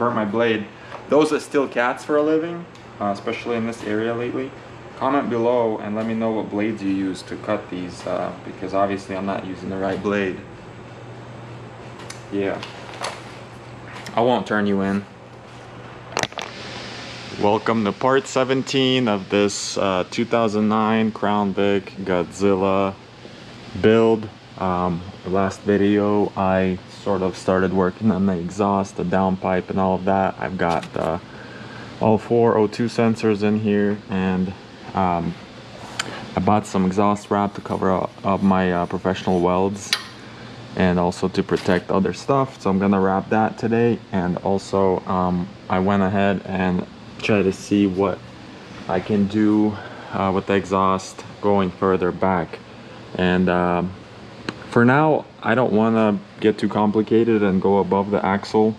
burnt my blade. Those that steal cats for a living, especially in this area lately, comment below and let me know what blades you use to cut these, because obviously I'm not using the right blade. Yeah, I won't turn you in. Welcome to part 17 of this 2009 Crown Vic Godzilla build. Last video I sort of started working on the exhaust, the downpipe and all of that. I've got all 4 O2 sensors in here, and I bought some exhaust wrap to cover up my professional welds and also to protect other stuff, so I'm gonna wrap that today. And also I went ahead and tried to see what I can do with the exhaust going further back. And for now I don't want to get too complicated and go above the axle.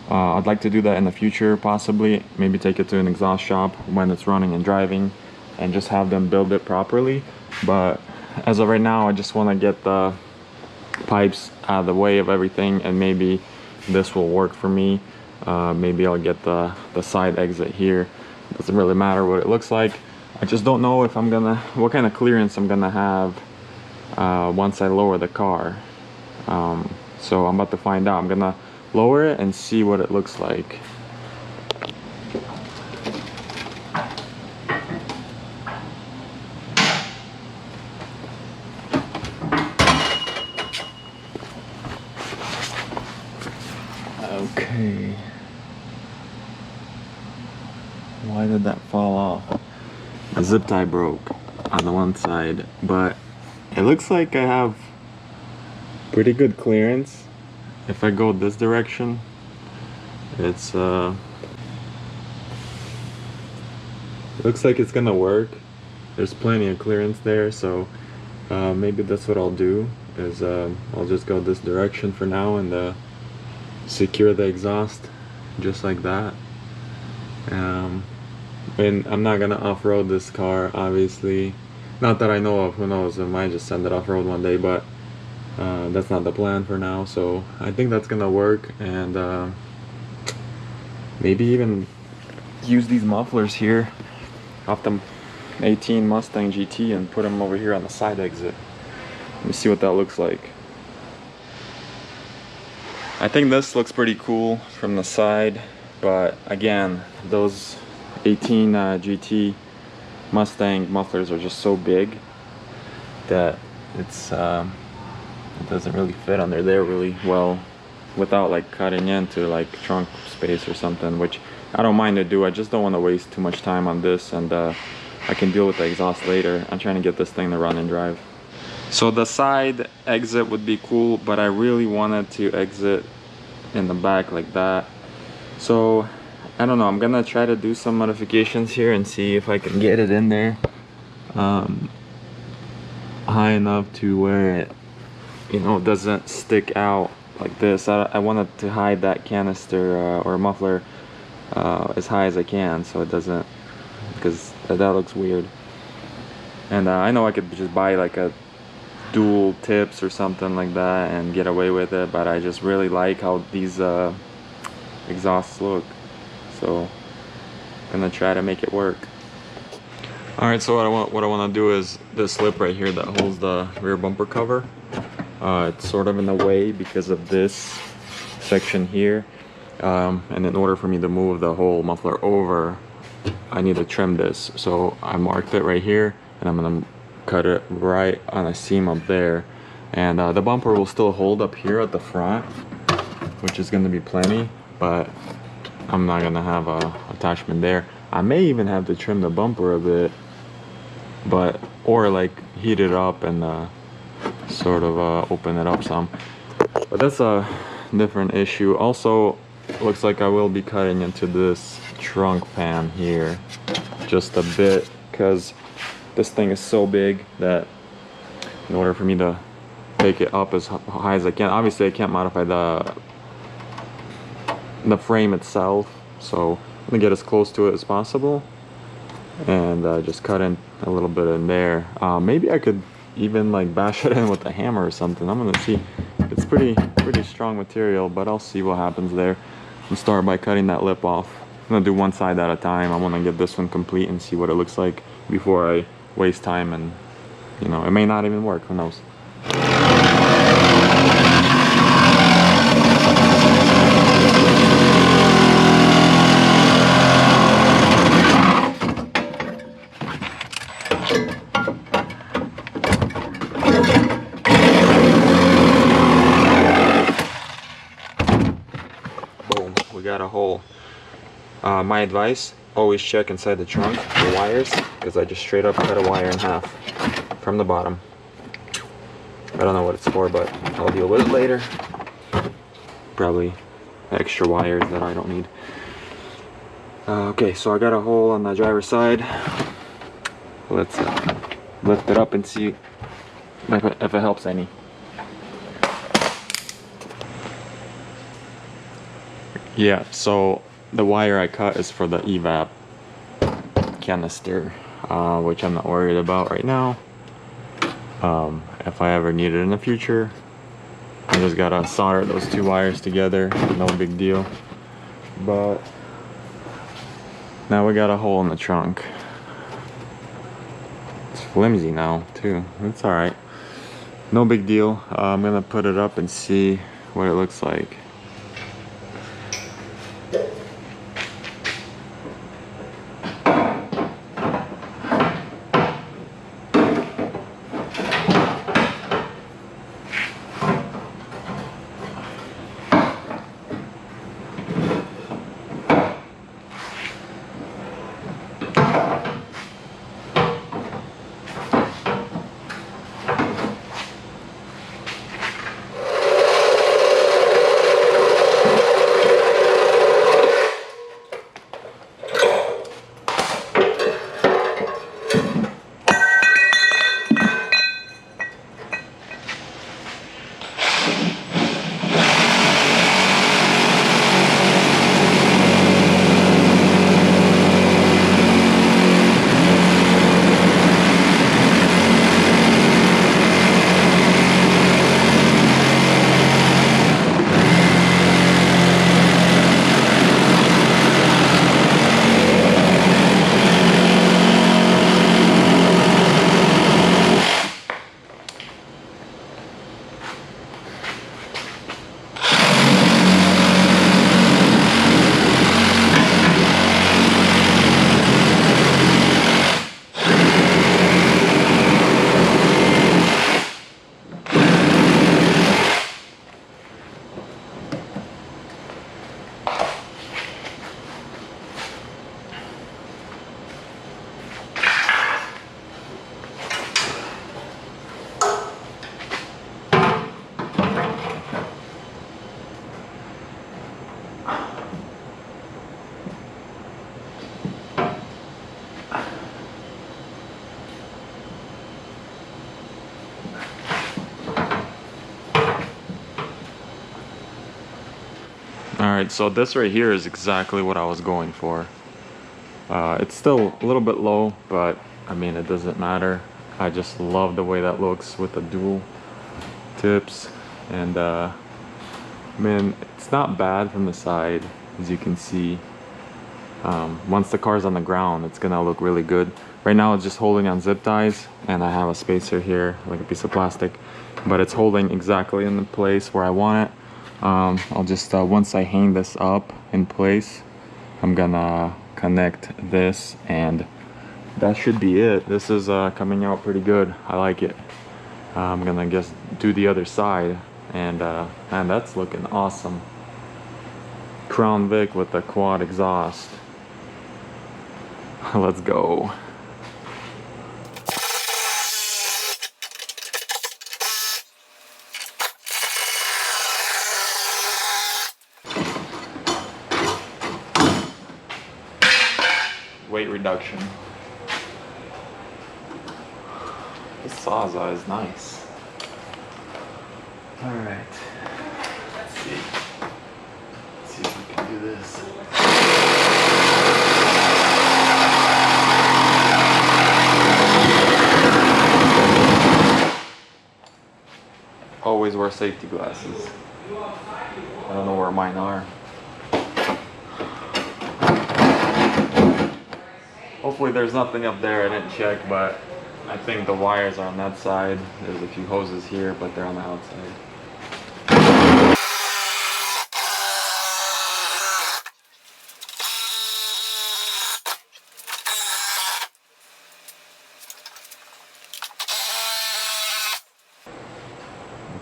I'd like to do that in the future, possibly maybe take it to an exhaust shop when it's running and driving and just have them build it properly. But as of right now, I just want to get the pipes out of the way of everything, and maybe this will work for me. Maybe I'll get the side exit here. Doesn't really matter what it looks like. I just don't know if I'm gonna, what kind of clearance I'm gonna have once I lower the car. So I'm about to find out. I'm gonna lower it and see what it looks like. Okay. Why did that fall off? The zip tie broke on the one side, but it looks like I have pretty good clearance. If I go this direction, it's it looks like it's gonna work. There's plenty of clearance there, so maybe that's what I'll do, is I'll just go this direction for now and secure the exhaust just like that. And I'm not gonna off-road this car, obviously. Not that I know of, who knows, I might just send it off-road one day, but that's not the plan for now. So I think that's gonna work, and maybe even use these mufflers here off the 18 Mustang GT and put them over here on the side exit. Let me see what that looks like. I think this looks pretty cool from the side, but again, those 18 GT Mustang mufflers are just so big that it's it doesn't really fit under there really well without like cutting into like trunk space or something, which I don't mind to do. I just don't want to waste too much time on this, and I can deal with the exhaust later. I'm trying to get this thing to run and drive. So the side exit would be cool, but I really wanted to exit in the back like that. So I don't know, I'm gonna try to do some modifications here and see if I can get it in there high enough to where it, you know, doesn't stick out like this. I wanted to hide that canister or muffler as high as I can, so it doesn't, because that looks weird. And I know I could just buy like a dual tips or something like that and get away with it, but I just really like how these exhausts look, so I'm gonna try to make it work. Alright, so what I want to do is this lip right here that holds the rear bumper cover. It's sort of in the way because of this section here, and in order for me to move the whole muffler over, I need to trim this. So I marked it right here, and I'm gonna cut it right on a seam up there, and the bumper will still hold up here at the front, which is gonna be plenty, but I'm not gonna have a attachment there. I may even have to trim the bumper a bit, but or like heat it up and sort of open it up some, but that's a different issue. Also, looks like I will be cutting into this trunk pan here just a bit, because this thing is so big that in order for me to take it up as high as I can, obviously I can't modify the frame itself, so I'm gonna get as close to it as possible and just cut in a little bit in there. Maybe I could even like bash it in with a hammer or something. I'm gonna see. It's pretty strong material, but I'll see what happens there. We'll start by cutting that lip off. I'm gonna do one side at a time. I wanna get this one complete and see what it looks like before I waste time, and you know, it may not even work, who knows. Boom, we got a hole. My advice, always check inside the trunk the wires, because I just straight up cut a wire in half from the bottom. I don't know what it's for, but I'll deal with it later. Probably extra wires that I don't need. Okay, so I got a hole on the driver's side. Let's lift it up and see if it helps any. Yeah, so the wire I cut is for the evap canister, which I'm not worried about right now. If I ever need it in the future, I just gotta solder those two wires together, no big deal. But now we got a hole in the trunk. It's flimsy now too, it's alright. No big deal. I'm gonna put it up and see what it looks like. Alright, so this right here is exactly what I was going for. It's still a little bit low, but I mean, it doesn't matter. I just love the way that looks with the dual tips. And I mean, it's not bad from the side, as you can see. Once the car's on the ground, it's gonna look really good. Right now it's just holding on zip ties, and I have a spacer here, like a piece of plastic, but it's holding exactly in the place where I want it. I'll just once I hang this up in place, I'm gonna connect this, and that should be it. This is coming out pretty good. I like it. I'm gonna just do the other side, and man, that's looking awesome. Crown Vic with the quad exhaust. Let's go. Weight reduction. This Sawzall is nice. Alright. Let's see. Let's see if we can do this. Always wear safety glasses. I don't know where mine are. Hopefully there's nothing up there. I didn't check, but I think the wires are on that side. There's a few hoses here, but they're on the outside.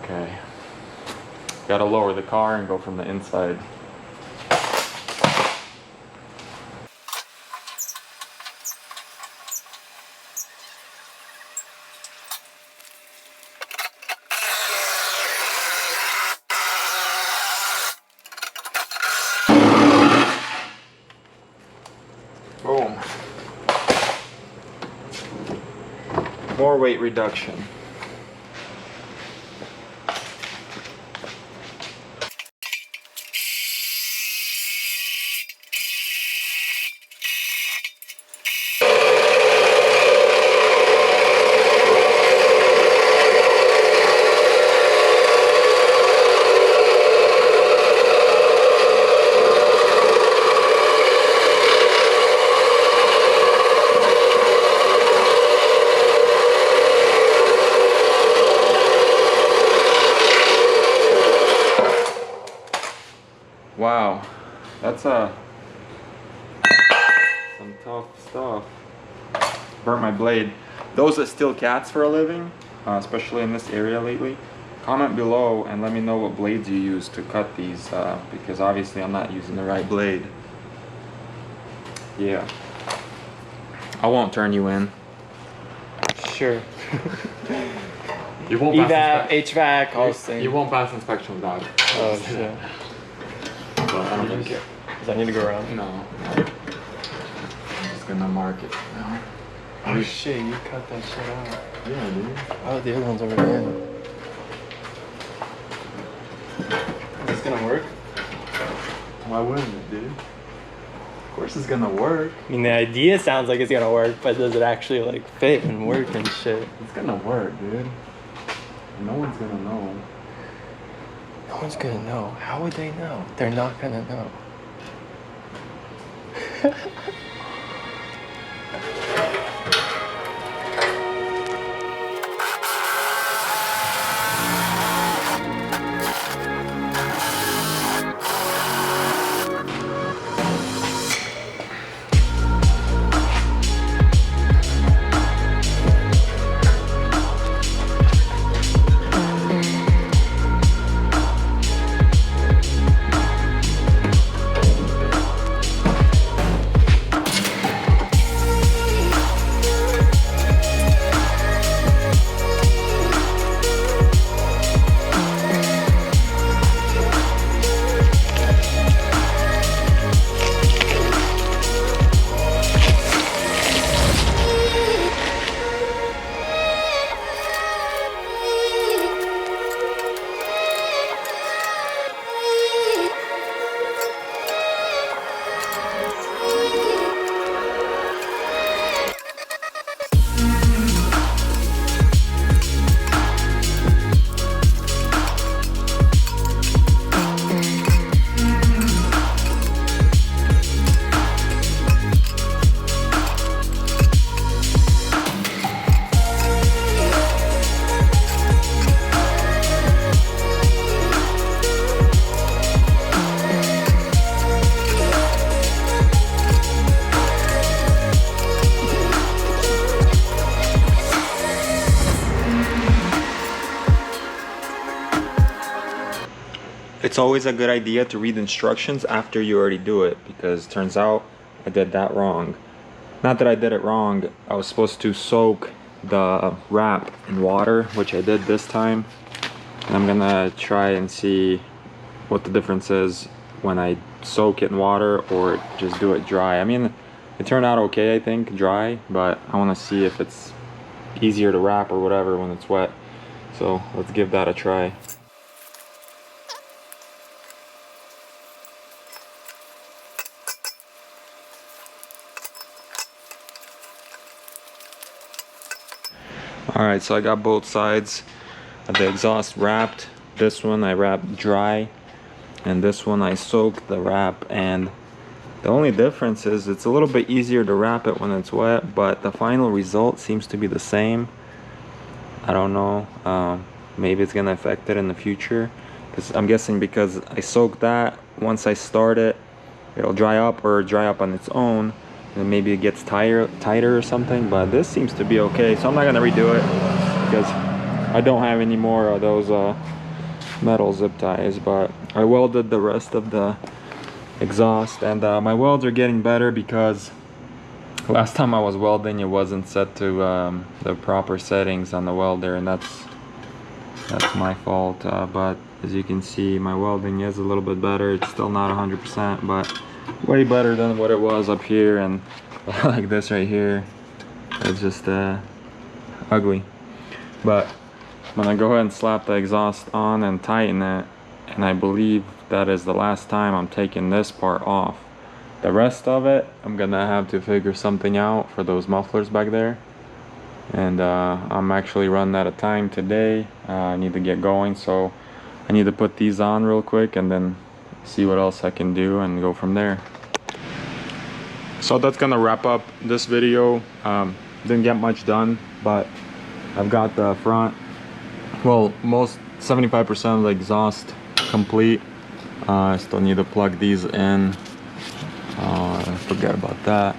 Okay. Gotta lower the car and go from the inside. Boom. More weight reduction. Wow, that's some tough stuff. Burnt my blade. Those that steal cats for a living, especially in this area lately, comment below and let me know what blades you use to cut these, because obviously I'm not using the right blade. Yeah. I won't turn you in. Sure. You won't pass HVAC, all things. You won't pass inspection without it. Oh shit. But I don't really care. Does I need to go around? No. I'm just gonna mark it now. Oh shit, you cut that shit out. Yeah, dude. Oh, the other one's over there. Is this gonna work? Why wouldn't it, dude? Of course it's gonna work. I mean, the idea sounds like it's gonna work, but does it actually like fit and work and shit? It's gonna work, dude. No one's gonna know. No one's gonna know. How would they know? They're not gonna know. It's always a good idea to read instructions after you already do it, because turns out I did that wrong. Not that I did it wrong, I was supposed to soak the wrap in water, which I did this time. And I'm gonna try and see what the difference is when I soak it in water or just do it dry. I mean, it turned out okay, I think, dry, but I wanna see if it's easier to wrap or whatever when it's wet. So let's give that a try. Alright, so I got both sides of the exhaust wrapped. This one I wrapped dry, and this one I soaked the wrap and The only difference is it's a little bit easier to wrap it when it's wet, but the final result seems to be the same. I don't know, maybe it's gonna affect it in the future, because I'm guessing because I soaked that, once I start it, it'll dry up or dry up on its own, and maybe it gets tighter or something. But this seems to be okay, so I'm not gonna redo it because I don't have any more of those metal zip ties. But I welded the rest of the exhaust, and my welds are getting better because last time I was welding it wasn't set to the proper settings on the welder, and that's my fault. But as you can see, my welding is a little bit better. It's still not 100%, but way better than what it was up here. And like this right here, it's just ugly. But I'm gonna go ahead and slap the exhaust on and tighten it, and I believe that is the last time I'm taking this part off. The rest of it, I'm gonna have to figure something out for those mufflers back there. And I'm actually running out of time today. I need to get going, so I need to put these on real quick and then see what else I can do and go from there. So that's gonna wrap up this video. Didn't get much done, but I've got the front, well, most 75% of the exhaust complete. I still need to plug these in. I forget about that.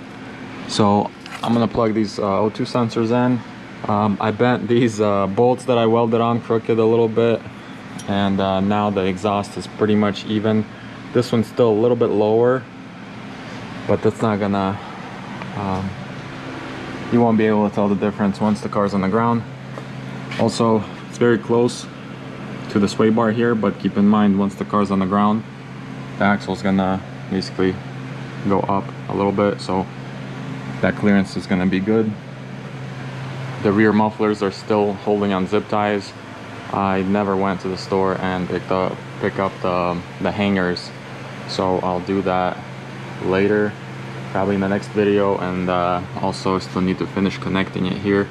So I'm gonna plug these O2 sensors in. I bent these bolts that I welded on crooked a little bit, and now the exhaust is pretty much even. This one's still a little bit lower, but that's not gonna, you won't be able to tell the difference once the car's on the ground. Also, it's very close to the sway bar here, but keep in mind, once the car's on the ground, the axle's gonna basically go up a little bit, so that clearance is gonna be good. The rear mufflers are still holding on zip ties. I never went to the store and pick up the hangers, so I'll do that later, probably in the next video. And also still need to finish connecting it here.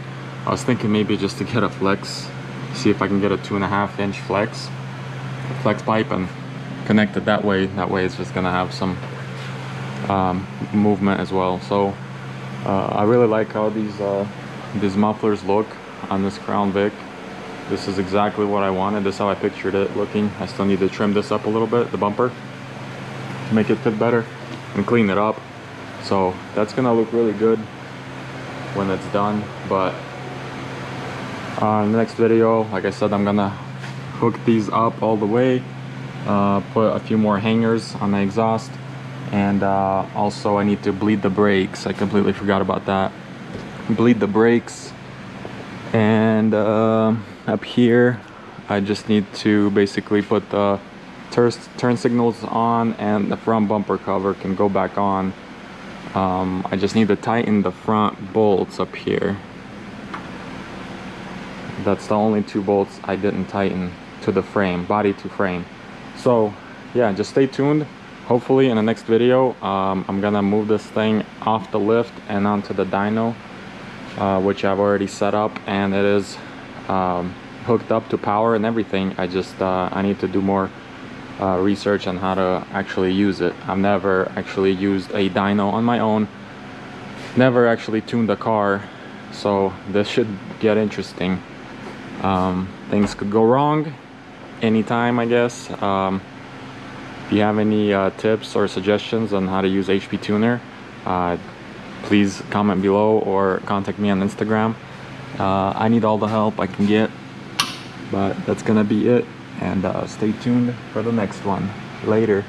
I was thinking maybe just to get a flex, see if I can get a 2.5 inch flex pipe and connect it that way. That way it's just gonna have some movement as well. So I really like how these mufflers look on this Crown Vic. This is exactly what I wanted. This is how I pictured it looking. I still need to trim this up a little bit, the bumper, to make it fit better and clean it up. So that's gonna look really good when it's done. But in the next video, like I said, I'm gonna hook these up all the way, put a few more hangers on the exhaust, and also I need to bleed the brakes. I completely forgot about that. Bleed the brakes, and up here I just need to basically put the turn signals on, and the front bumper cover can go back on. I just need to tighten the front bolts up here. That's the only 2 bolts I didn't tighten to the frame, body to frame. So yeah, just stay tuned. Hopefully in the next video, I'm gonna move this thing off the lift and onto the dyno, which I've already set up, and it is hooked up to power and everything. I need to do more research on how to actually use it. I've never actually used a dyno on my own, never actually tuned a car, so this should get interesting. Things could go wrong anytime, I guess. If you have any tips or suggestions on how to use HP Tuner, please comment below or contact me on Instagram. I need all the help I can get. But that's gonna be it, and stay tuned for the next one. Later.